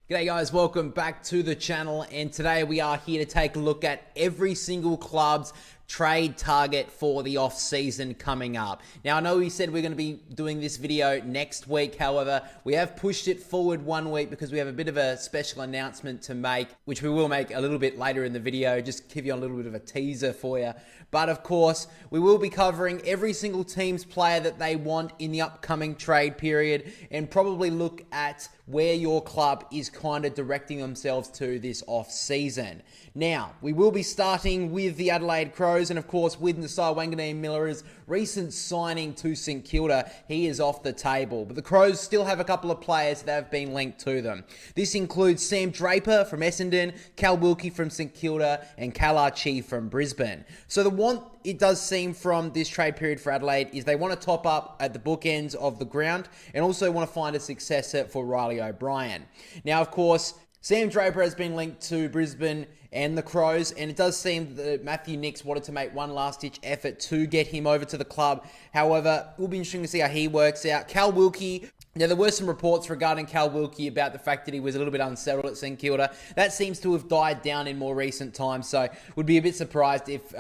G'day guys, welcome back to the channel, and today we are here to take a look at every single club's trade target for the off season coming up. Now I know we said we're going to be doing this video next week, however we have pushed it forward 1 week because we have a bit of a special announcement to make, which we will make a little bit later in the video, just give you a little bit of a teaser for you. But of course, we will be covering every single team's player that they want in the upcoming trade period and probably look at where your club is kind of directing themselves to this off season. Now, we will be starting with the Adelaide Crows, and of course with Nasai Wanganeen-Miller's recent signing to St Kilda, he is off the table. But the Crows still have a couple of players that have been linked to them. This includes Sam Draper from Essendon, Cal Wilkie from St Kilda, and Cal Archie from Brisbane. So the want, it does seem from this trade period for Adelaide, is they want to top up at the bookends of the ground and also want to find a successor for Riley O'Brien. Now, of course, Sam Draper has been linked to Brisbane and the Crows, and it does seem that Matthew Nicks wanted to make one last-ditch effort to get him over to the club. However, it will be interesting to see how he works out. Cal Wilkie, now there were some reports regarding Cal Wilkie about the fact that he was a little bit unsettled at St Kilda. That seems to have died down in more recent times, so would be a bit surprised if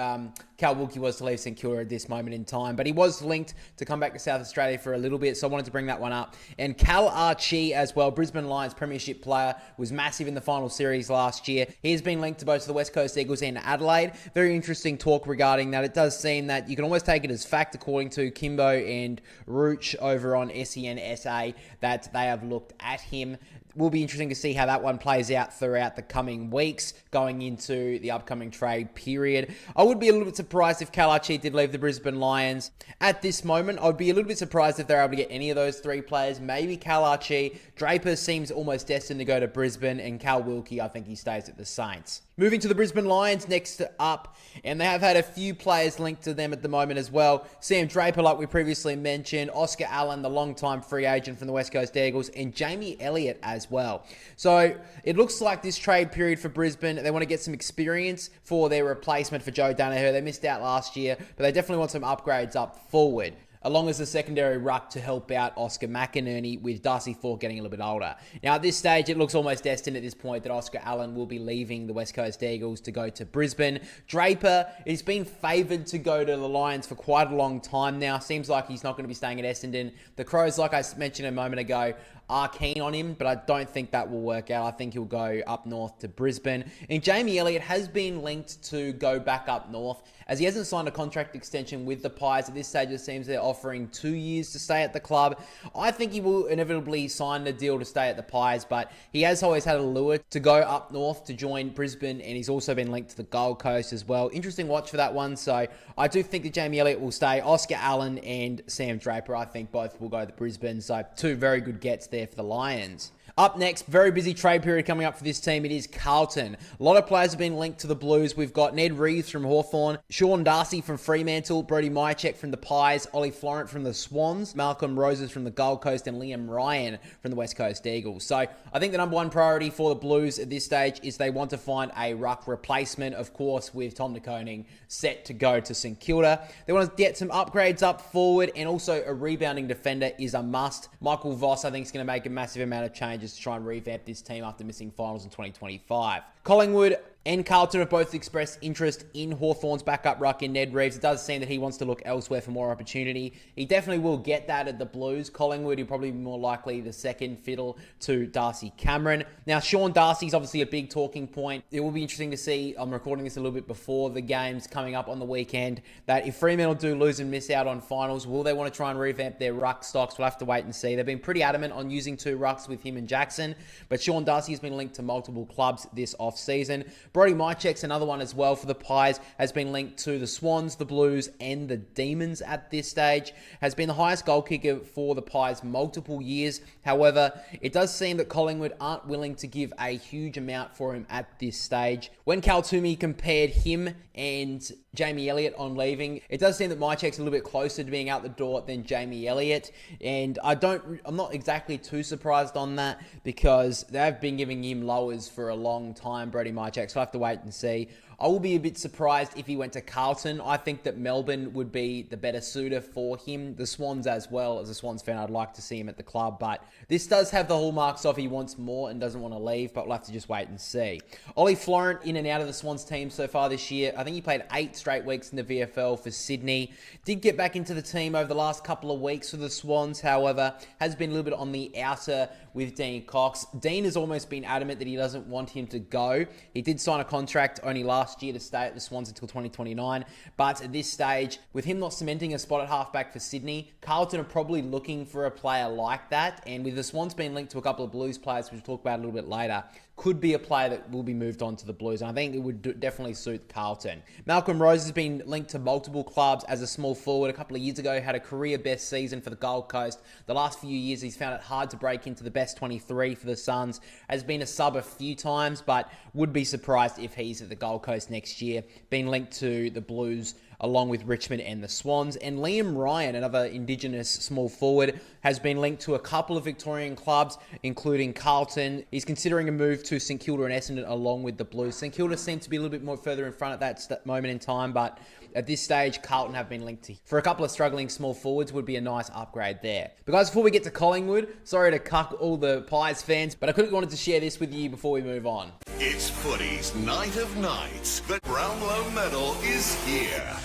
Cal Wilkie was to leave St Kilda at this moment in time. But he was linked to come back to South Australia for a little bit, so I wanted to bring that one up. And Cal Archie as well, Brisbane Lions premiership player, was massive in the final series last year. He has been linked to both the West Coast Eagles and Adelaide. Very interesting talk regarding that. It does seem that you can almost take it as fact, according to Kimbo and Rooch over on SEN-SA, that they have looked at him. Will be interesting to see how that one plays out throughout the coming weeks going into the upcoming trade period. I would be a little bit surprised if Cal Archie did leave the Brisbane Lions. At this moment, I would be a little bit surprised if they're able to get any of those three players. Maybe Cal Archie. Draper seems almost destined to go to Brisbane, and Cal Wilkie, I think he stays at the Saints. Moving to the Brisbane Lions next up, and they have had a few players linked to them at the moment as well. Sam Draper, like we previously mentioned, Oscar Allen, the long-time free agent from the West Coast Eagles, and Jamie Elliott as well. So it looks like this trade period for Brisbane, they want to get some experience for their replacement for Joe Daniher. They missed out last year, but they definitely want some upgrades up forward, along as a secondary ruck to help out Oscar McInerney, with Darcy Fort getting a little bit older. Now, at this stage, it looks almost destined at this point that Oscar Allen will be leaving the West Coast Eagles to go to Brisbane. Draper has been favoured to go to the Lions for quite a long time now. Seems like he's not going to be staying at Essendon. The Crows, like I mentioned a moment ago, are keen on him, but I don't think that will work out. I think he'll go up north to Brisbane. And Jamie Elliott has been linked to go back up north, as he hasn't signed a contract extension with the Pies. At this stage, it seems they're offering 2 years to stay at the club. I think he will inevitably sign the deal to stay at the Pies, but he has always had a lure to go up north to join Brisbane, and he's also been linked to the Gold Coast as well. Interesting watch for that one. So I do think that Jamie Elliott will stay. Oscar Allen and Sam Draper, I think both will go to Brisbane. So two very good gets there for the Lions. Up next, very busy trade period coming up for this team. It is Carlton. A lot of players have been linked to the Blues. We've got Ned Reeves from Hawthorn, Sean Darcy from Fremantle, Brody Mychek from the Pies, Ollie Florent from the Swans, Malcolm Roses from the Gold Coast, and Liam Ryan from the West Coast Eagles. So I think the number one priority for the Blues at this stage is they want to find a ruck replacement, of course, with Tom De Koning set to go to St Kilda. They want to get some upgrades up forward, and also a rebounding defender is a must. Michael Voss, I think, is going to make a massive amount of changes to try and revamp this team after missing finals in 2025. Collingwood and Carlton have both expressed interest in Hawthorn's backup ruck in Ned Reeves. It does seem that he wants to look elsewhere for more opportunity. He definitely will get that at the Blues. Collingwood, he'll probably be more likely the second fiddle to Darcy Cameron. Now, Sean Darcy's obviously a big talking point. It will be interesting to see, I'm recording this a little bit before the games coming up on the weekend, that if Fremantle do lose and miss out on finals, will they want to try and revamp their ruck stocks? We'll have to wait and see. They've been pretty adamant on using two rucks with him and Jackson, but Sean Darcy has been linked to multiple clubs this off-season. Brody Mychek's another one as well for the Pies, has been linked to the Swans, the Blues, and the Demons at this stage. Has been the highest goal kicker for the Pies multiple years. However, it does seem that Collingwood aren't willing to give a huge amount for him at this stage. When Cal Toomey compared him and Jamie Elliott on leaving, it does seem that Mychek's a little bit closer to being out the door than Jamie Elliott, and I'm not exactly too surprised on that, because they've been giving him lowers for a long time, Brody Mychek, so I'll have to wait and see. I will be a bit surprised if he went to Carlton. I think that Melbourne would be the better suitor for him. The Swans as well. As a Swans fan, I'd like to see him at the club, but this does have the hallmarks of he wants more and doesn't want to leave, but we'll have to just wait and see. Ollie Florent in and out of the Swans team so far this year. I think he played 8 straight weeks in the VFL for Sydney. Did get back into the team over the last couple of weeks for the Swans, however, has been a little bit on the outer with Dean Cox. Dean has almost been adamant that he doesn't want him to go. He did sign a contract only last year to stay at the Swans until 2029, but at this stage, with him not cementing a spot at halfback for Sydney, Carlton are probably looking for a player like that, and with the Swans being linked to a couple of Blues players, which we'll talk about a little bit later, could be a player that will be moved on to the Blues, and I think it would definitely suit Carlton. Malcolm Rose has been linked to multiple clubs as a small forward. A couple of years ago, had a career best season for the Gold Coast. The last few years, he's found it hard to break into the best 23 for the Suns. Has been a sub a few times, but would be surprised if he's at the Gold Coast next year. Been linked to the Blues along with Richmond and the Swans. And Liam Ryan, another Indigenous small forward, has been linked to a couple of Victorian clubs, including Carlton. He's considering a move to St Kilda and Essendon along with the Blues. St Kilda seems to be a little bit more further in front at that moment in time, but at this stage, Carlton have been linked to. For a couple of struggling small forwards, would be a nice upgrade there. But guys, before we get to Collingwood, sorry to cuck all the Pies fans, but I couldn't wanted to share this with you before we move on. It's footy's night of nights. The Brownlow medal is here.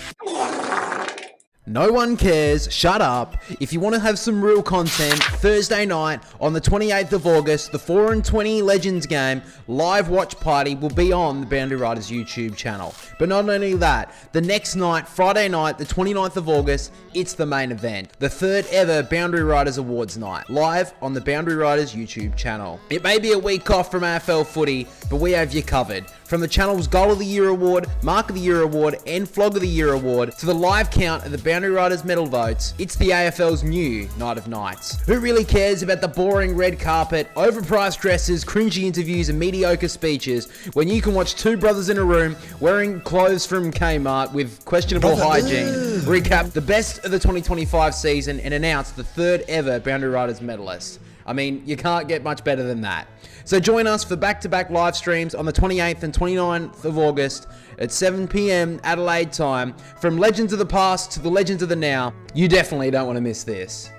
No one cares, shut up. If you want to have some real content, Thursday night on the 28th of August, the 4-20 Legends game live watch party will be on the Boundary Riders YouTube channel. But not only that, the next night, Friday night, the 29th of August, it's the main event. The 3rd ever Boundary Riders Awards night, live on the Boundary Riders YouTube channel. It may be a week off from AFL footy, but we have you covered. From the channel's Goal of the Year Award, Mark of the Year Award, and Flog of the Year Award, to the live count of the Boundary Riders medal votes, it's the AFL's new Night of Nights. Who really cares about the boring red carpet, overpriced dresses, cringy interviews, and mediocre speeches when you can watch two brothers in a room wearing clothes from Kmart with questionable hygiene, recap the best of the 2025 season, and announce the 3rd ever Boundary Riders medalist? I mean, you can't get much better than that. So join us for back-to-back live streams on the 28th and 29th of August at 7 p.m. Adelaide time. From Legends of the Past to the Legends of the Now, you definitely don't want to miss this.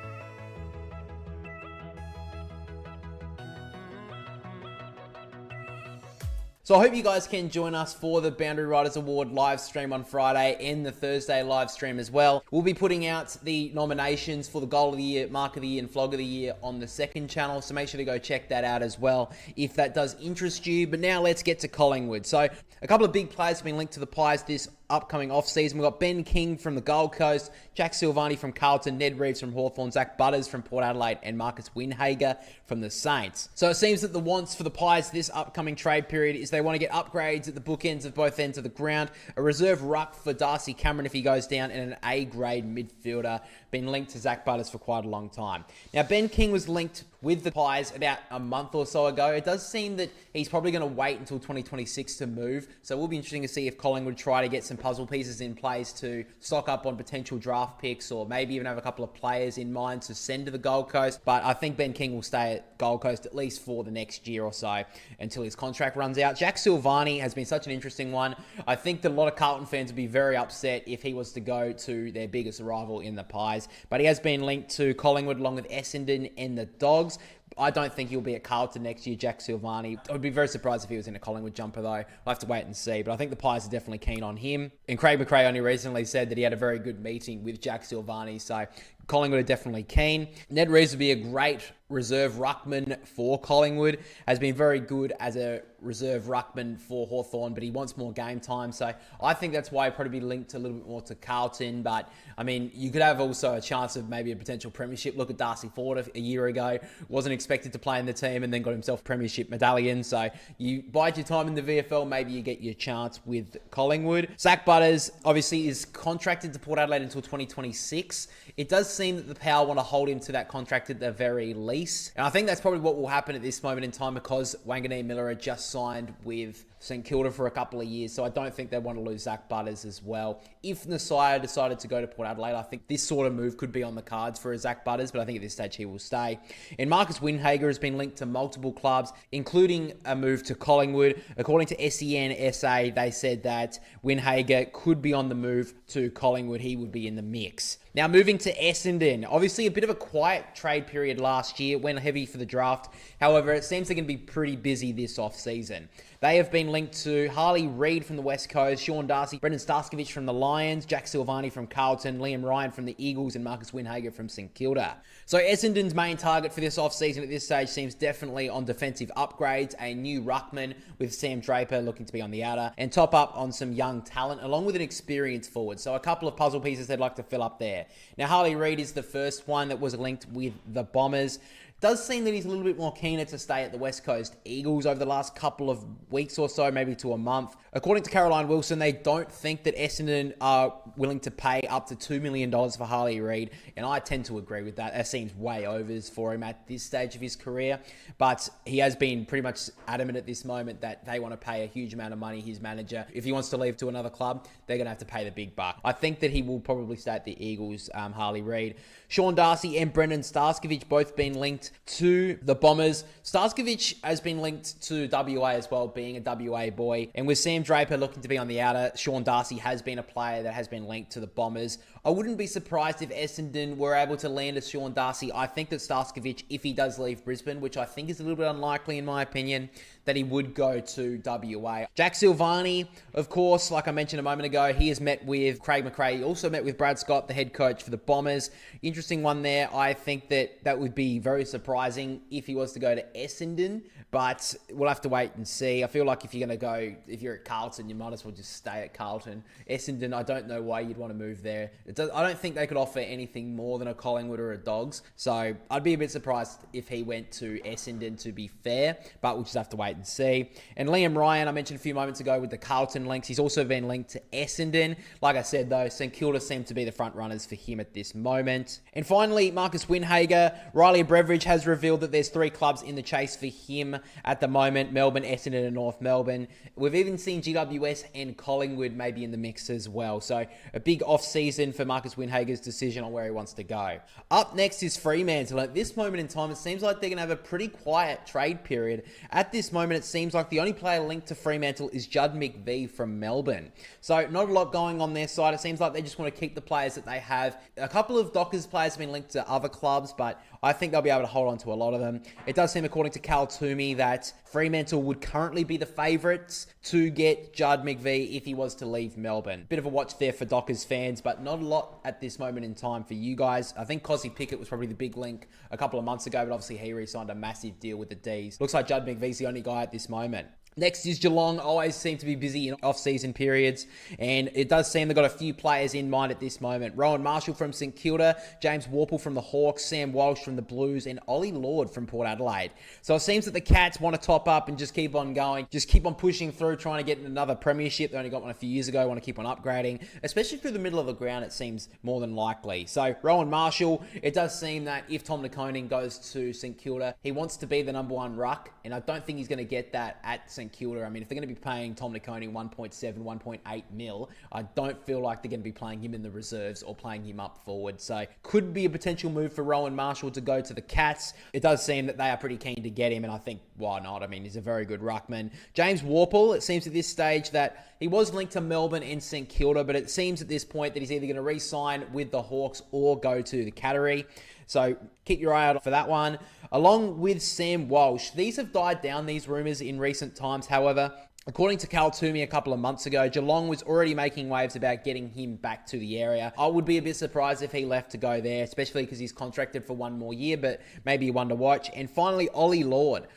So I hope you guys can join us for the Boundary Riders Award live stream on Friday and the Thursday live stream as well. We'll be putting out the nominations for the Goal of the Year, Mark of the Year, and Flog of the Year on the 2nd channel, so make sure to go check that out as well if that does interest you. But now let's get to Collingwood. So a couple of big players have been linked to the Pies this upcoming off-season. We've got Ben King from the Gold Coast, Jack Silvani from Carlton, Ned Reeves from Hawthorn, Zach Butters from Port Adelaide, and Marcus Winhager from the Saints. So it seems that the wants for the Pies this upcoming trade period is they want to get upgrades at the bookends of both ends of the ground, a reserve ruck for Darcy Cameron if he goes down, and an A-grade midfielder. Been linked to Zach Butters for quite a long time. Now, Ben King was linked with the Pies about a month or so ago. It does seem that he's probably going to wait until 2026 to move, so it will be interesting to see if Collingwood try to get some puzzle pieces in place to stock up on potential draft picks, or maybe even have a couple of players in mind to send to the Gold Coast. But I think Ben King will stay at Gold Coast at least for the next year or so until his contract runs out. Jack Silvani has been such an interesting one. I think that a lot of Carlton fans would be very upset if he was to go to their biggest rival in the Pies, but he has been linked to Collingwood along with Essendon and the Dogs. I don't think he'll be at Carlton next year, Jack Silvani. I would be very surprised if he was in a Collingwood jumper, though. I'll have to wait and see. But I think the Pies are definitely keen on him. And Craig McRae only recently said that he had a very good meeting with Jack Silvani. So Collingwood are definitely keen. Ned Reeves would be a great reserve ruckman for Collingwood. Has been very good as a reserve ruckman for Hawthorn, but he wants more game time. So I think that's why he'd probably be linked a little bit more to Carlton. But, I mean, you could have also a chance of maybe a potential premiership. Look at Darcy Ford a year ago. Wasn't expected to play in the team and then got himself a premiership medallion. So you bide your time in the VFL, maybe you get your chance with Collingwood. Zach Butters obviously is contracted to Port Adelaide until 2026. It does seem that the Power want to hold him to that contract at the very least. release. And I think that's probably what will happen at this moment in time because Wanganeen Miller had just signed with St Kilda for a couple of years, so I don't think they'd want to lose Zach Butters as well. If Nasiah decided to go to Port Adelaide, I think this sort of move could be on the cards for a Zach Butters, but I think at this stage he will stay. And Marcus Windhager has been linked to multiple clubs, including a move to Collingwood. According to SEN SA, they said that Windhager could be on the move to Collingwood. He would be in the mix. Now moving to Essendon, obviously a bit of a quiet trade period last year, went heavy for the draft. However, it seems they're going to be pretty busy this off-season. They have been linked to Harley Reid from the West Coast, Sean Darcy, Brendan Starskovich from the Lions, Jack Silvani from Carlton, Liam Ryan from the Eagles, and Marcus Windhager from St Kilda. So Essendon's main target for this off-season at this stage seems definitely on defensive upgrades, a new ruckman with Sam Draper looking to be on the outer, and top up on some young talent along with an experienced forward. So a couple of puzzle pieces they'd like to fill up there. Now Harley Reid is the first one that was linked with the Bombers. Does seem that he's a little bit more keener to stay at the West Coast Eagles over the last couple of weeks or so, maybe to a month. According to Caroline Wilson, they don't think that Essendon are willing to pay up to $2 million for Harley Reid, and I tend to agree with that. That seems way overs for him at this stage of his career, but he has been pretty much adamant at this moment that they want to pay a huge amount of money, his manager. If he wants to leave to another club, they're going to have to pay the big buck. I think that he will probably stay at the Eagles, Harley Reid. Sean Darcy and Brendan Starskovich both been linked to the Bombers. Starskovich has been linked to WA as well, being a WA boy. And with Sam Draper looking to be on the outer, Sean Darcy has been a player that has been linked to the Bombers. I wouldn't be surprised if Essendon were able to land a Sean Darcy. I think that Starskovich, if he does leave Brisbane, which I think is a little bit unlikely in my opinion, that he would go to WA. Jack Silvani, of course, like I mentioned a moment ago, he has met with Craig McRae. He also met with Brad Scott, the head coach for the Bombers. Interesting one there. I think that would be very surprising if he was to go to Essendon, but we'll have to wait and see. I feel like if you're going to go, if you're at Carlton, you might as well just stay at Carlton. Essendon, I don't know why you'd want to move there. I don't think they could offer anything more than a Collingwood or a Dogs, so I'd be a bit surprised if he went to Essendon, to be fair, but we'll just have to wait and see. And Liam Ryan, I mentioned a few moments ago with the Carlton links. He's also been linked to Essendon. Like I said, though, St Kilda seem to be the front runners for him at this moment. And finally, Marcus Windhager. Riley Beveridge has revealed that there's 3 clubs in the chase for him at the moment: Melbourne, Essendon, and North Melbourne. We've even seen GWS and Collingwood maybe in the mix as well. So a big off-season for Marcus Windhager's decision on where he wants to go. Up next is Fremantle. At this moment in time, it seems like they're going to have a pretty quiet trade period. At this moment, it seems like the only player linked to Fremantle is Judd McVie from Melbourne. So not a lot going on their side. It seems like they just want to keep the players that they have. A couple of Dockers players have been linked to other clubs, but I think they'll be able to hold on to a lot of them. It does seem, according to Cal Toomey, that Fremantle would currently be the favourites to get Judd McVie if he was to leave Melbourne. Bit of a watch there for Dockers fans, but not a lot at this moment in time for you guys. I think Cosy Pickett was probably the big link a couple of months ago, but obviously he re-signed a massive deal with the D's. Looks like Judd McVie's the only guy at this moment. Next is Geelong. Always seem to be busy in off-season periods, and it does seem they've got a few players in mind at this moment. Rowan Marshall from St Kilda, James Worpel from the Hawks, Sam Walsh from the Blues, and Ollie Lord from Port Adelaide. So it seems that the Cats want to top up and just keep on going, just keep on pushing through, trying to get another premiership. They only got one a few years ago, want to keep on upgrading, especially through the middle of the ground. It seems more than likely. So Rowan Marshall, it does seem that if Tom DeConing goes to St Kilda, he wants to be the number 1 ruck, and I don't think he's going to get that at St Kilda. I mean, if they're going to be paying Tom DeConing 1.7, 1.8 mil, I don't feel like they're going to be playing him in the reserves or playing him up forward. So could be a potential move for Rowan Marshall to go to the Cats. It does seem that they are pretty keen to get him, and I think, why not? I mean, he's a very good ruckman. James Worpel, it seems at this stage that he was linked to Melbourne and St Kilda, but it seems at this point that he's either going to re-sign with the Hawks or go to the Cattery. So keep your eye out for that one. Along with Sam Walsh. These have died down, these rumours, in recent times. However, according to Cal Toomey a couple of months ago, Geelong was already making waves about getting him back to the area. I would be a bit surprised if he left to go there, especially because he's contracted for one more year, but maybe one to watch. And finally, Ollie Lord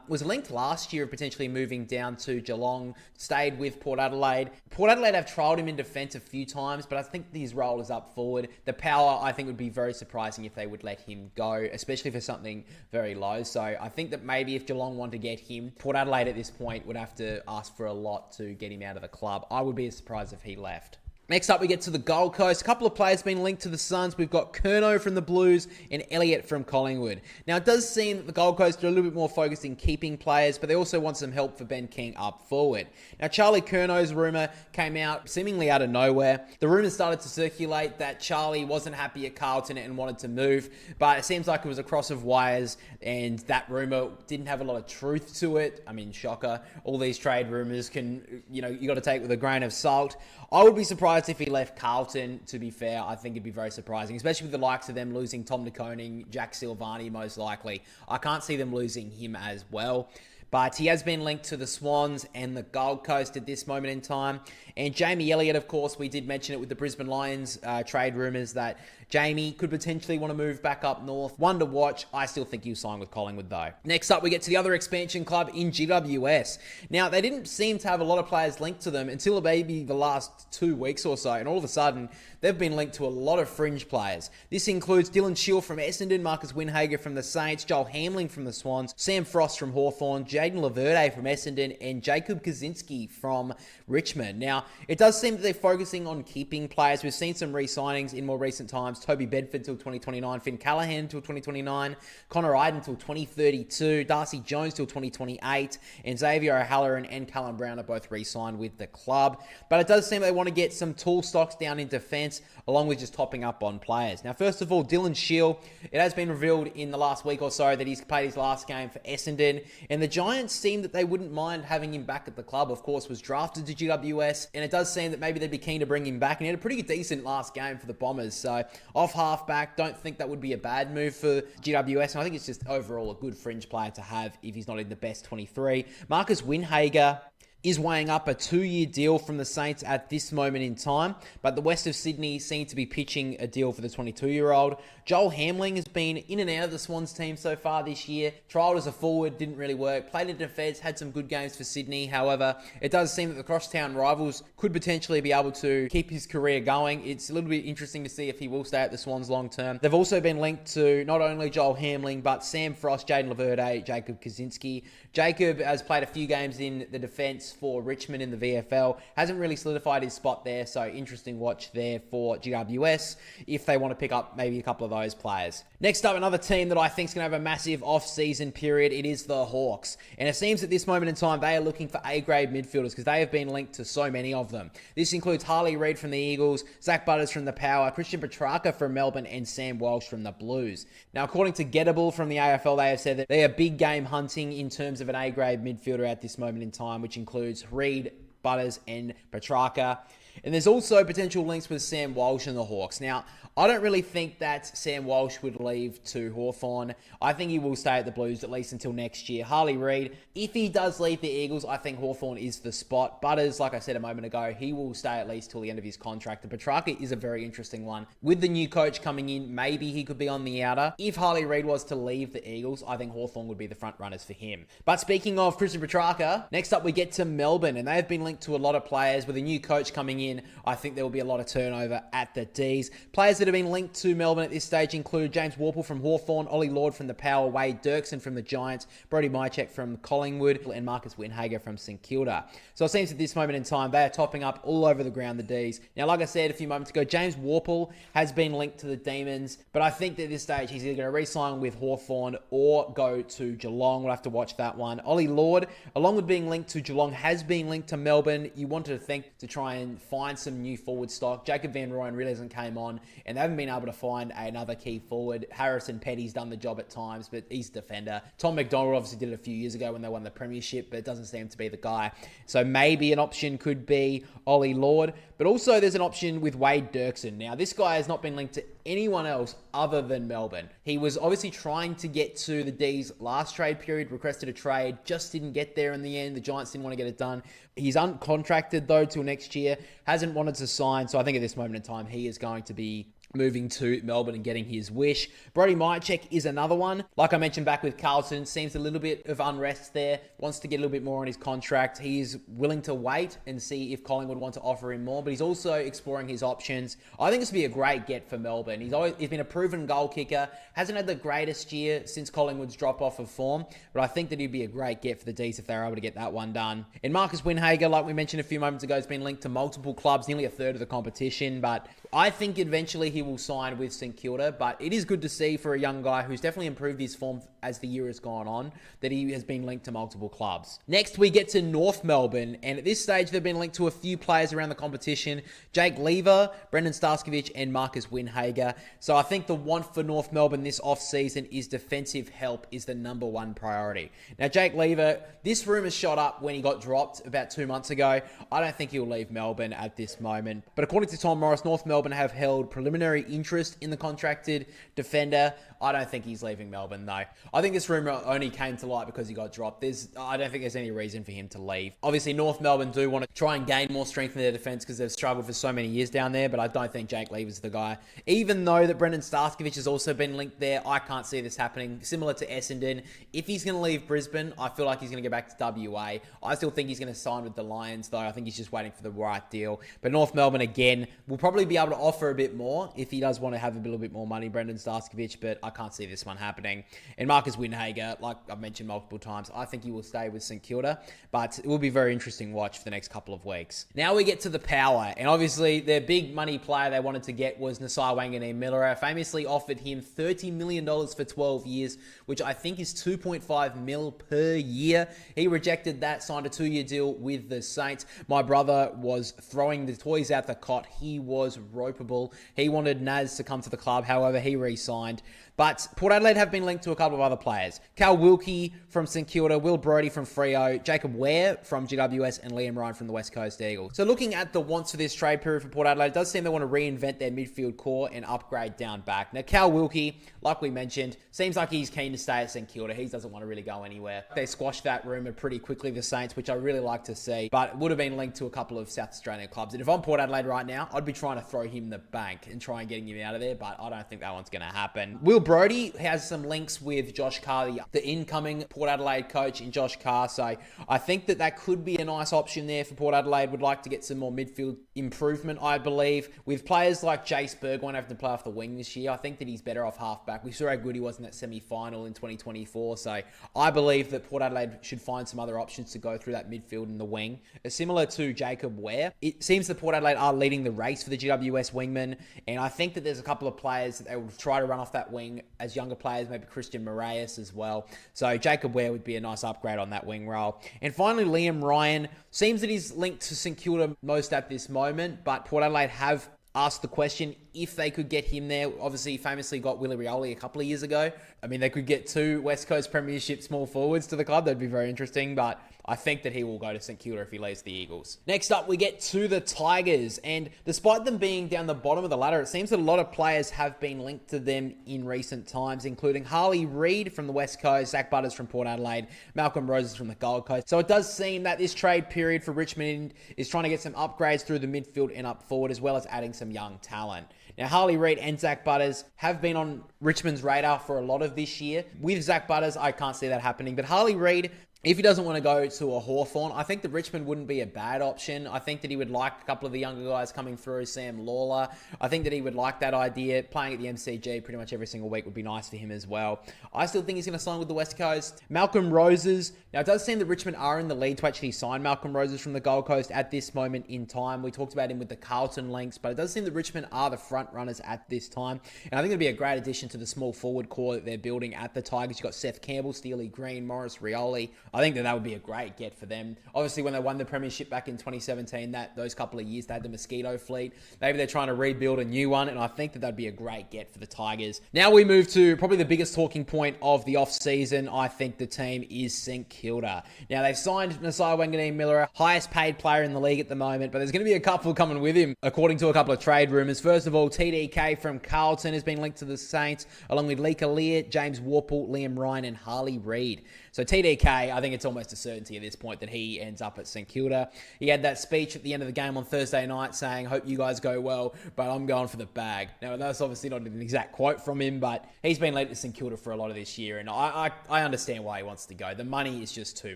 was linked last year of potentially moving down to Geelong, stayed with Port Adelaide. Port Adelaide have trialled him in defence a few times, but I think his role is up forward. The power, I think, would be very surprising if they would let him go, especially for something very low. So I think that maybe if Geelong want to get him, Port Adelaide at this point would have to ask for a lot to get him out of the club. I would be surprised if he left. Next up, we get to the Gold Coast. A couple of players being linked to the Suns. We've got Curnow from the Blues and Elliott from Collingwood. Now, it does seem that the Gold Coast are a little bit more focused in keeping players, but they also want some help for Ben King up forward. Now, Charlie Curnow's rumour came out seemingly out of nowhere. The rumour started to circulate that Charlie wasn't happy at Carlton and wanted to move, but it seems like it was a cross of wires, and that rumour didn't have a lot of truth to it. I mean, shocker. All these trade rumours can, you got to take with a grain of salt. I would be surprised if he left Carlton, to be fair. I think it'd be very surprising, especially with the likes of them losing Tom DeConing, Jack Silvani most likely. I can't see them losing him as well. But he has been linked to the Swans and the Gold Coast at this moment in time. And Jamie Elliott, of course, we did mention it with the Brisbane Lions trade rumours that Jamie could potentially want to move back up north. One to watch. I still think he'll sign with Collingwood, though. Next up, we get to the other expansion club in GWS. Now, they didn't seem to have a lot of players linked to them until maybe the last 2 weeks or so. And all of a sudden, they've been linked to a lot of fringe players. This includes Dylan Shield from Essendon, Marcus Winhager from the Saints, Joel Hamling from the Swans, Sam Frost from Hawthorn, Jaden Laverde from Essendon, and Jacob Kaczynski from Richmond. Now, it does seem that they're focusing on keeping players. We've seen some re-signings in more recent times. Toby Bedford till 2029, Finn Callahan till 2029, Connor Iden till 2032, Darcy Jones till 2028, and Xavier O'Halloran and Callum Brown are both re-signed with the club. But it does seem they want to get some tall stocks down in defence, along with just topping up on players. Now, first of all, Dylan Shield. It has been revealed in the last week or so that he's played his last game for Essendon, and the Giants seem that they wouldn't mind having him back at the club. Of course, was drafted to GWS, and it does seem that maybe they'd be keen to bring him back, and he had a pretty decent last game for the Bombers. So, off halfback, don't think that would be a bad move for GWS, and I think it's just overall a good fringe player to have if he's not in the best 23. Marcus Winhager is weighing up a 2-year deal from the Saints at this moment in time, but the West of Sydney seem to be pitching a deal for the 22-year-old. Joel Hamling has been in and out of the Swans team so far this year. Trialled as a forward, didn't really work. Played in defence, had some good games for Sydney. However, it does seem that the crosstown rivals could potentially be able to keep his career going. It's a little bit interesting to see if he will stay at the Swans long term. They've also been linked to not only Joel Hamling, but Sam Frost, Jaden Laverde, Jacob Kaczynski. Jacob has played a few games in the defence for Richmond in the VFL. Hasn't really solidified his spot there, so interesting watch there for GWS if they want to pick up maybe a couple of those players. Next up, another team that I think is going to have a massive off-season period. It is the Hawks. And it seems at this moment in time, they are looking for A-grade midfielders because they have been linked to so many of them. This includes Harley Reid from the Eagles, Zach Butters from the Power, Christian Petrarca from Melbourne, and Sam Walsh from the Blues. Now, according to Gettable from the AFL, they have said that they are big game hunting in terms of an A-grade midfielder at this moment in time, which includes Reid, Butters, and Petrarca. And there's also potential links with Sam Walsh and the Hawks. Now, I don't really think that Sam Walsh would leave to Hawthorn. I think he will stay at the Blues at least until next year. Harley Reid, if he does leave the Eagles, I think Hawthorn is the spot. Butters, like I said a moment ago, he will stay at least till the end of his contract. The Petrarca is a very interesting one. With the new coach coming in, maybe he could be on the outer. If Harley Reid was to leave the Eagles, I think Hawthorn would be the front runners for him. But speaking of Christian Petrarca, next up we get to Melbourne, and they have been linked to a lot of players. With a new coach coming in, I think there will be a lot of turnover at the Ds. Players that have been linked to Melbourne at this stage include James Worpel from Hawthorn, Ollie Lord from the Power, Wade Dirksen from the Giants, Brody Mychek from Collingwood, and Marcus Winhager from St Kilda. So it seems at this moment in time, they are topping up all over the ground, the Ds. Now, like I said a few moments ago, James Worpel has been linked to the Demons, but I think that at this stage, he's either going to re-sign with Hawthorn or go to Geelong. We'll have to watch that one. Ollie Lord, along with being linked to Geelong, has been linked to Melbourne. You wanted to think to try and find some new forward stock. Jacob Van Rooyen really hasn't came on, and they haven't been able to find another key forward. Harrison Petty's done the job at times, but he's a defender. Tom McDonald obviously did it a few years ago when they won the premiership, but it doesn't seem to be the guy. So maybe an option could be Ollie Lord, but also there's an option with Wade Dirksen. Now, this guy has not been linked to anyone else other than Melbourne. He was obviously trying to get to the D's last trade period, requested a trade, just didn't get there in the end. The Giants didn't want to get it done. He's uncontracted though till next year, hasn't wanted to sign, so I think at this moment in time, he is going to be moving to Melbourne and getting his wish. Brody Mychek is another one. Like I mentioned back with Carlton, seems a little bit of unrest there, wants to get a little bit more on his contract. He's willing to wait and see if Collingwood want to offer him more, but he's also exploring his options. I think this would be a great get for Melbourne. He's been a proven goal kicker, hasn't had the greatest year since Collingwood's drop off of form, but I think that he'd be a great get for the D's if they're able to get that one done. And Marcus Winhager, like we mentioned a few moments ago, has been linked to multiple clubs, nearly a third of the competition, but I think eventually he will sign with St Kilda, but it is good to see for a young guy who's definitely improved his form as the year has gone on, that he has been linked to multiple clubs. Next, we get to North Melbourne, and at this stage, they've been linked to a few players around the competition: Jake Lever, Brendan Starskovich, and Marcus Winhager. So I think the want for North Melbourne this off-season is defensive help is the number one priority. Now, Jake Lever, this rumour shot up when he got dropped about 2 months ago. I don't think he'll leave Melbourne at this moment. But according to Tom Morris, North Melbourne have held preliminary interest in the contracted defender. I don't think he's leaving Melbourne, though. I think this rumour only came to light because he got dropped. I don't think there's any reason for him to leave. Obviously, North Melbourne do want to try and gain more strength in their defence because they've struggled for so many years down there, but I don't think Jake Lever's the guy. Even though that Brendan Starskovich has also been linked there, I can't see this happening. Similar to Essendon, if he's going to leave Brisbane, I feel like he's going to go back to WA. I still think he's going to sign with the Lions, though. I think he's just waiting for the right deal. But North Melbourne, again, will probably be able to offer a bit more if he does want to have a little bit more money, Brendan Starskovich, but I can't see this one happening. And Marcus Winhager, like I've mentioned multiple times, I think he will stay with St Kilda, but it will be a very interesting watch for the next couple of weeks. Now we get to the power, and obviously their big money player they wanted to get was Nasai Wanganeen-Miller. Famously offered him $30 million for 12 years, which I think is $2.5 million per year. He rejected that, signed a 2-year deal with the Saints. My brother was throwing the toys out the cot. He was ropeable. He wanted Naz to come to the club, however, he re-signed. But Port Adelaide have been linked to a couple of other players. Cal Wilkie from St Kilda, Will Brodie from Freo, Jacob Ware from GWS, and Liam Ryan from the West Coast Eagles. So looking at the wants for this trade period for Port Adelaide, it does seem they want to reinvent their midfield core and upgrade down back. Now, Cal Wilkie, like we mentioned, seems like he's keen to stay at St Kilda. He doesn't want to really go anywhere. They squashed that rumour pretty quickly, the Saints, which I really like to see, but it would have been linked to a couple of South Australian clubs. And if I'm Port Adelaide right now, I'd be trying to throw him the bank and try and getting him out of there, but I don't think that one's going to happen. Will Brodie has some links with Josh Carr, the incoming Port Adelaide coach in Josh Carr. So I think that could be a nice option there for Port Adelaide. Would like to get some more midfield improvement, I believe. With players like Jace Burgoyne having to play off the wing this year, I think that he's better off halfback. We saw how good he was in that semi-final in 2024. So I believe that Port Adelaide should find some other options to go through that midfield in the wing. Similar to Jacob Ware, it seems that Port Adelaide are leading the race for the GWS wingman. And I think that there's a couple of players that they will try to run off that wing as younger players, maybe Christian Moraes as well. So Jacob Ware would be a nice upgrade on that wing role. And finally, Liam Ryan. Seems that he's linked to St Kilda most at this moment, but Port Adelaide have asked the question if they could get him there. Obviously, famously got Willie Rioli a couple of years ago. I mean, they could get 2 West Coast Premiership small forwards to the club. That'd be very interesting, but I think that he will go to St Kilda if he leaves the Eagles. Next up, we get to the Tigers, and despite them being down the bottom of the ladder, it seems that a lot of players have been linked to them in recent times, including Harley Reid from the West Coast, Zach Butters from Port Adelaide, Malcolm Roses from the Gold Coast. So it does seem that this trade period for Richmond is trying to get some upgrades through the midfield and up forward, as well as adding some young talent. Now, Harley Reid and Zach Butters have been on Richmond's radar for a lot of this year. With Zach Butters, I can't see that happening, but Harley Reid, if he doesn't want to go to a Hawthorn, I think that Richmond wouldn't be a bad option. I think that he would like a couple of the younger guys coming through, Sam Lawler. I think that he would like that idea. Playing at the MCG pretty much every single week would be nice for him as well. I still think he's going to sign with the West Coast. Malcolm Roses. Now, it does seem that Richmond are in the lead to actually sign Malcolm Roses from the Gold Coast at this moment in time. We talked about him with the Carlton links, but it does seem that Richmond are the front runners at this time. And I think it'd be a great addition to the small forward core that they're building at the Tigers. You've got Seth Campbell, Steely Green, Morris Rioli. I think that would be a great get for them. Obviously, when they won the premiership back in 2017, those couple of years, they had the Mosquito fleet. Maybe they're trying to rebuild a new one, and I think that'd be a great get for the Tigers. Now we move to probably the biggest talking point of the off-season. I think the team is St Kilda. Now, they've signed Nasai Wanganeen-Miller, highest paid player in the league at the moment, but there's going to be a couple coming with him, according to a couple of trade rumours. First of all, TDK from Carlton has been linked to the Saints, along with Lee Lear, James Warple, Liam Ryan, and Harley Reid. So TDK, I think it's almost a certainty at this point that he ends up at St Kilda. He had that speech at the end of the game on Thursday night saying, hope you guys go well, but I'm going for the bag. Now, that's obviously not an exact quote from him, but he's been linked to St Kilda for a lot of this year, and I understand why he wants to go. The money is just too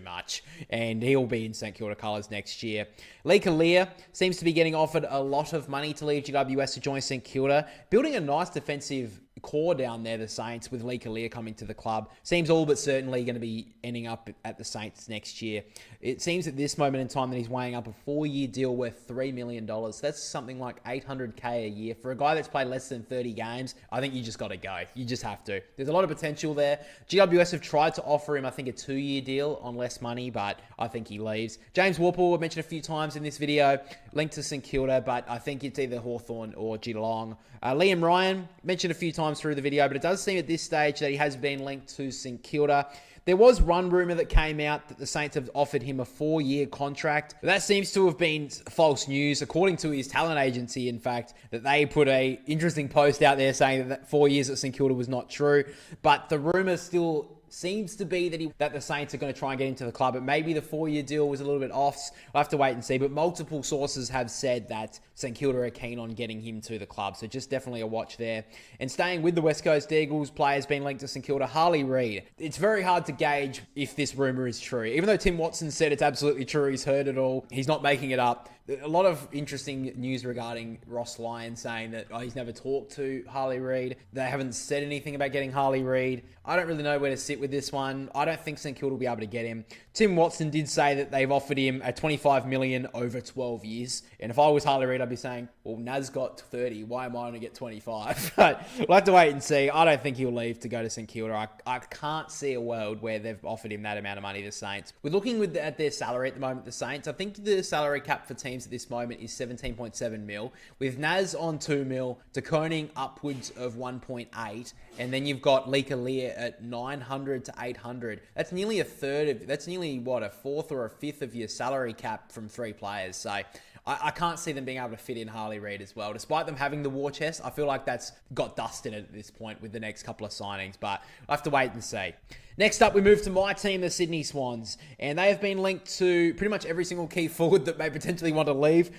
much, and he'll be in St Kilda colours next year. Lee Kalia seems to be getting offered a lot of money to leave GWS to join St Kilda, building a nice defensive core down there, the Saints, with Lee Kalia coming to the club. Seems all but certainly going to be ending up at the Saints next year. It seems at this moment in time that he's weighing up a 4-year deal worth $3 million. That's something like $800K a year. For a guy that's played less than 30 games, I think you just got to go. You just have to. There's a lot of potential there. GWS have tried to offer him, I think, a 2-year deal on less money, but I think he leaves. James Worpel, I mentioned a few times in this video, linked to St Kilda, but I think it's either Hawthorn or Geelong. Liam Ryan, mentioned a few times through the video, but it does seem at this stage that he has been linked to St Kilda. There was one rumour that came out that the Saints have offered him a 4-year contract. That seems to have been false news, according to his talent agency, in fact, that they put a interesting post out there saying that 4 years at St Kilda was not true. But the rumour still seems to be that the Saints are going to try and get into the club, but maybe the 4-year deal was a little bit off. We'll have to wait and see, but multiple sources have said that St Kilda are keen on getting him to the club, so just definitely a watch there. And staying with the West Coast Eagles, players being linked to St Kilda, Harley Reid. It's very hard to gauge if this rumour is true. Even though Tim Watson said it's absolutely true, he's heard it all, he's not making it up. A lot of interesting news regarding Ross Lyon saying that he's never talked to Harley Reid. They haven't said anything about getting Harley Reid. I don't really know where to sit with this one. I don't think St Kilda will be able to get him. Tim Watson did say that they've offered him a $25 million over 12 years. And if I was Harley Reid, I'd be saying, well, Naz got 30. Why am I going to get 25? But we'll have to wait and see. I don't think he'll leave to go to St Kilda. I can't see a world where they've offered him that amount of money, the Saints. We're looking at their salary at the moment, the Saints. I think the salary cap for teams at this moment is 17.7 mil, with Naz on 2 mil, De Koning upwards of 1.8, and then you've got Lee Kalia at 900 to 800. That's nearly a fourth or a fifth of your salary cap from 3 players. So I can't see them being able to fit in Harley Reid as well. Despite them having the war chest, I feel like that's got dust in it at this point with the next couple of signings, but I'll have to wait and see. Next up, we move to my team, the Sydney Swans, and they have been linked to pretty much every single key forward that may potentially want to leave.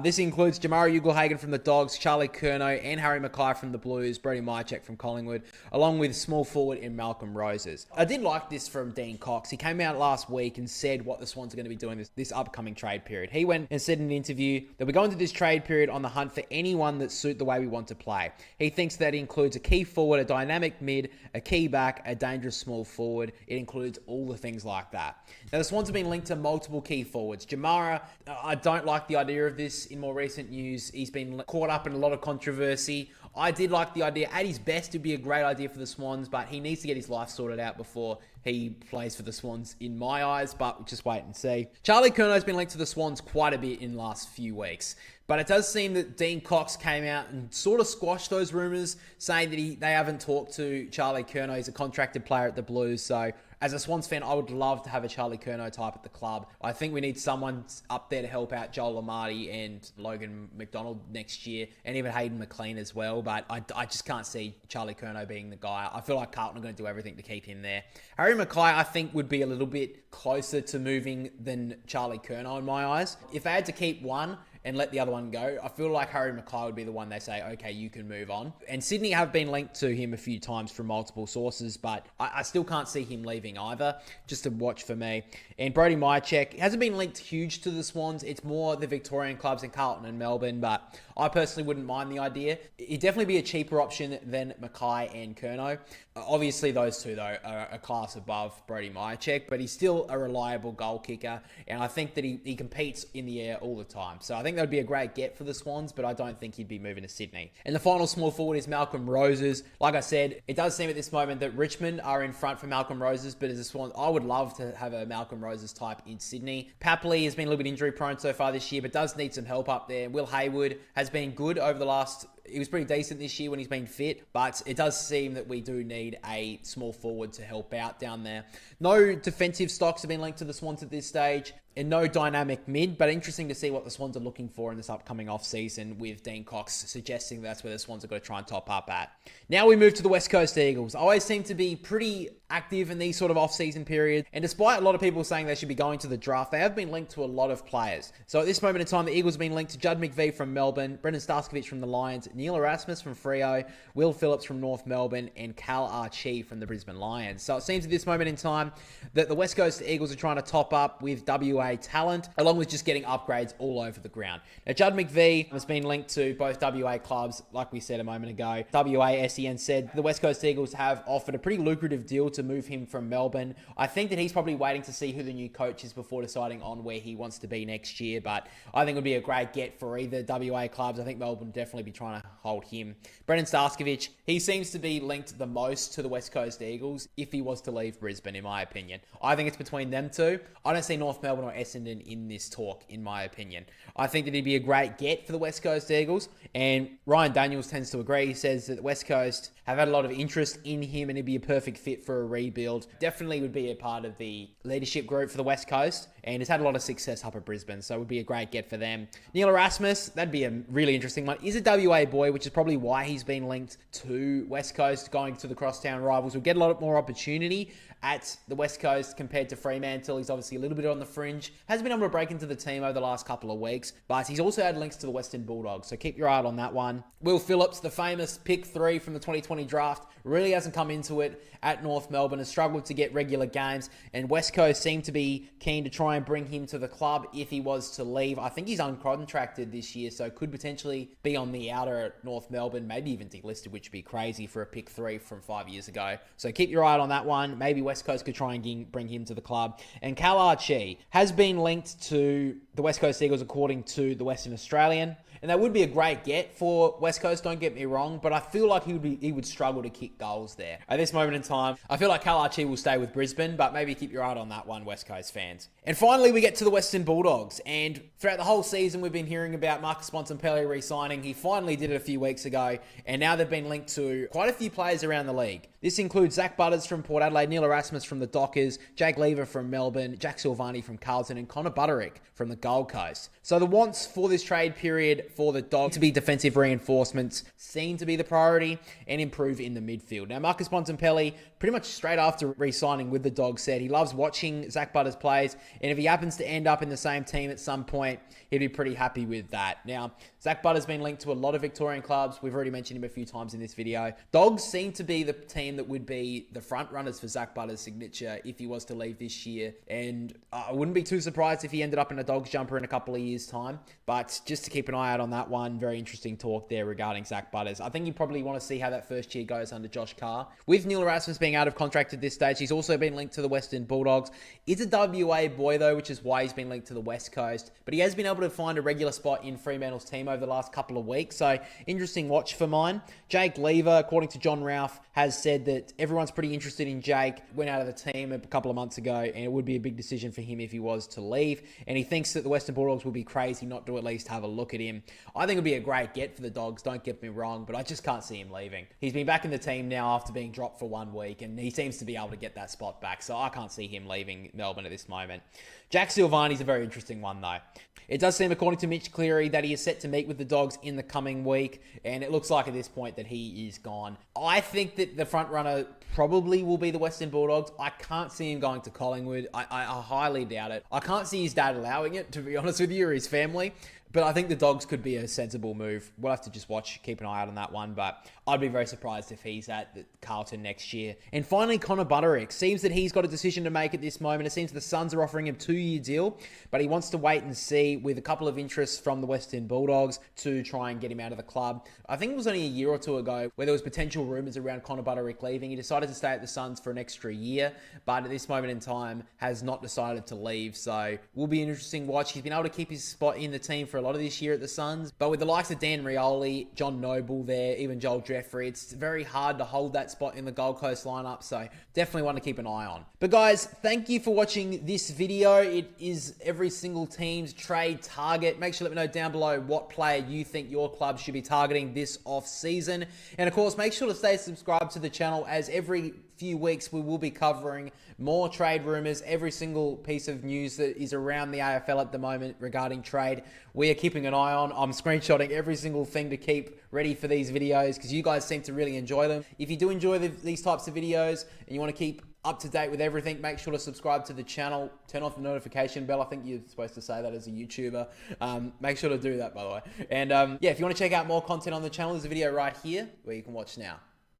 This includes Jamari Ugle-Hagan from the Dogs, Charlie Curnow, and Harry Mackay from the Blues, Brody Mychek from Collingwood, along with small forward in Malcolm Roses. I did like this from Dean Cox. He came out last week and said what the Swans are going to be doing this upcoming trade period. He went and said in an interview that we're going to this trade period on the hunt for anyone that suit the way we want to play. He thinks that includes a key forward, a dynamic mid, a key back, a dangerous small forward. It includes all the things like that. Now, the Swans have been linked to multiple key forwards. Jamara, I don't like the idea of this in more recent news. He's been caught up in a lot of controversy. I did like the idea. At his best, it'd be a great idea for the Swans, but he needs to get his life sorted out before he plays for the Swans in my eyes, but we'll just wait and see. Charlie Curnow's been linked to the Swans quite a bit in the last few weeks, but it does seem that Dean Cox came out and sort of squashed those rumours, saying that they haven't talked to Charlie Curnow. He's a contracted player at the Blues, so as a Swans fan, I would love to have a Charlie Curnow type at the club. I think we need someone up there to help out Joel Amartey and Logan McDonald next year, and even Hayden McLean as well, but I just can't see Charlie Curnow being the guy. I feel like Carlton are going to do everything to keep him there. Harry Mackay, I think, would be a little bit closer to moving than Charlie Curnow in my eyes. If they had to keep one and let the other one go, I feel like Harry Mackay would be the one they say, okay, you can move on. And Sydney have been linked to him a few times from multiple sources, but I still can't see him leaving either. Just a watch for me. And Brody Mychek hasn't been linked huge to the Swans. It's more the Victorian clubs in Carlton and Melbourne, but I personally wouldn't mind the idea. It'd definitely be a cheaper option than Mackay and Curnow. Obviously, those two, though, are a class above Brody Mychek, but he's still a reliable goal kicker, and I think that he competes in the air all the time. So I think that would be a great get for the Swans, but I don't think he'd be moving to Sydney. And the final small forward is Malcolm Roses. Like I said, it does seem at this moment that Richmond are in front for Malcolm Roses, but as a Swans, I would love to have a Malcolm Roses type in Sydney. Papley has been a little bit injury prone so far this year, but does need some help up there. Will Hayward has been good over the last He was pretty decent this year when he's been fit, but it does seem that we do need a small forward to help out down there. No defensive stocks have been linked to the Swans at this stage, and no dynamic mid, but interesting to see what the Swans are looking for in this upcoming off-season, with Dean Cox suggesting that's where the Swans are going to try and top up at. Now we move to the West Coast Eagles. Always seem to be pretty active in these sort of off-season periods, and despite a lot of people saying they should be going to the draft, they have been linked to a lot of players. So at this moment in time, the Eagles have been linked to Judd McVie from Melbourne, Brendan Starkovich from the Lions, Neil Erasmus from Freo, Will Phillips from North Melbourne, and Cal Archie from the Brisbane Lions. So it seems at this moment in time that the West Coast Eagles are trying to top up with WA talent, along with just getting upgrades all over the ground. Now, Judd McVie has been linked to both WA clubs, like we said a moment ago. WA SEN said the West Coast Eagles have offered a pretty lucrative deal to move him from Melbourne. I think that he's probably waiting to see who the new coach is before deciding on where he wants to be next year, but I think it would be a great get for either WA clubs. I think Melbourne would definitely be trying to hold him. Brendan Starkovich, he seems to be linked the most to the West Coast Eagles if he was to leave Brisbane, in my opinion. I think it's between them two. I don't see North Melbourne or Essendon in this talk, in my opinion. I think that he'd be a great get for the West Coast Eagles, and Ryan Daniels tends to agree. He says that the West Coast have had a lot of interest in him and he'd be a perfect fit for a rebuild. Definitely would be a part of the leadership group for the West Coast, and has had a lot of success up at Brisbane, so it would be a great get for them. Neil Erasmus, that'd be a really interesting one. He's a WA boy, which is probably why he's been linked to West Coast, going to the crosstown rivals. We'll get a lot more opportunity at the West Coast compared to Fremantle. He's obviously a little bit on the fringe. Hasn't been able to break into the team over the last couple of weeks, but he's also had links to the Western Bulldogs, so keep your eye on that one. Will Phillips, the famous pick 3 from the 2020 draft, really hasn't come into it at North Melbourne, has struggled to get regular games, and West Coast seem to be keen to try and bring him to the club if he was to leave. I think he's uncontracted this year, so could potentially be on the outer at North Melbourne, maybe even delisted, which would be crazy for a pick 3 from 5 years ago. So keep your eye on that one. Maybe West Coast could try and bring him to the club. And Cal Archie has been linked to the West Coast Eagles according to the Western Australian. And that would be a great get for West Coast, don't get me wrong, but I feel like he would struggle to kick goals there. At this moment in time, I feel like Cal Archie will stay with Brisbane, but maybe keep your eye on that one, West Coast fans. And finally, we get to the Western Bulldogs. And throughout the whole season, we've been hearing about Marcus Bontempelli re-signing. He finally did it a few weeks ago, and now they've been linked to quite a few players around the league. This includes Zach Butters from Port Adelaide, Neil Erasmus from the Dockers, Jake Lever from Melbourne, Jack Silvani from Carlton, and Connor Butterick from the Gold Coast. So the wants for this trade period for the Dogs to be defensive reinforcements seem to be the priority, and improve in the midfield. Now, Marcus Bontempelli, pretty much straight after re-signing with the Dogs, said he loves watching Zach Butters plays, and if he happens to end up in the same team at some point, he'd be pretty happy with that. Now, Zach Butters has been linked to a lot of Victorian clubs. We've already mentioned him a few times in this video. Dogs seem to be the team that would be the front runners for Zach Butters' signature if he was to leave this year, and I wouldn't be too surprised if he ended up in a Dogs jumper in a couple of years' time, but just to keep an eye out on that one. Very interesting talk there regarding Zach Butters. I think you probably want to see how that first year goes under Josh Carr. With Neil Erasmus being out of contract at this stage, he's also been linked to the Western Bulldogs. He's a WA boy though, which is why he's been linked to the West Coast, but he has been able to find a regular spot in Fremantle's team over the last couple of weeks, so interesting watch for mine. Jake Lever, according to John Ralph, has said that everyone's pretty interested in Jake. Went out of the team a couple of months ago, and it would be a big decision for him if he was to leave, and he thinks that the Western Bulldogs would be crazy not to at least have a look at him. I think it would be a great get for the Dogs, don't get me wrong, but I just can't see him leaving. He's been back in the team now after being dropped for 1 week, and he seems to be able to get that spot back, so I can't see him leaving Melbourne at this moment. Jack Silvani's a very interesting one though. It does seem, according to Mitch Cleary, that he is set to meet with the Dogs in the coming week, and it looks like at this point that he is gone. I think that the front runner probably will be the Western Bulldogs. I can't see him going to Collingwood. I highly doubt it. I can't see his dad allowing it, to be honest with you, or his family. But I think the Dogs could be a sensible move. We'll have to just watch, keep an eye out on that one. But I'd be very surprised if he's at Carlton next year. And finally, Connor Butterick. Seems that he's got a decision to make at this moment. It seems the Suns are offering him a 2-year deal, but he wants to wait and see, with a couple of interests from the Western Bulldogs to try and get him out of the club. I think it was only a year or two ago where there was potential rumours around Connor Butterick leaving. He decided to stay at the Suns for an extra year, but at this moment in time has not decided to leave. So will be an interesting watch. He's been able to keep his spot in the team for a lot of this year at the Suns. But with the likes of Dan Rioli, John Noble there, even Joel Jeffrey, it's very hard to hold that spot in the Gold Coast lineup. So definitely one to keep an eye on. But guys, thank you for watching this video. It is every single team's trade target. Make sure to let me know down below what player you think your club should be targeting this off season. And of course, make sure to stay subscribed to the channel, as every few weeks we will be covering more trade rumors. Every single piece of news that is around the AFL at the moment regarding trade, we are keeping an eye on. I'm screenshotting every single thing to keep ready for these videos, because you guys seem to really enjoy them. If you do enjoy these types of videos and you want to keep up to date with everything, make sure to subscribe to the channel, turn off the notification bell. I think you're supposed to say that as a YouTuber. Make sure to do that, by the way. And yeah, if you want to check out more content on the channel, there's a video right here where you can watch now.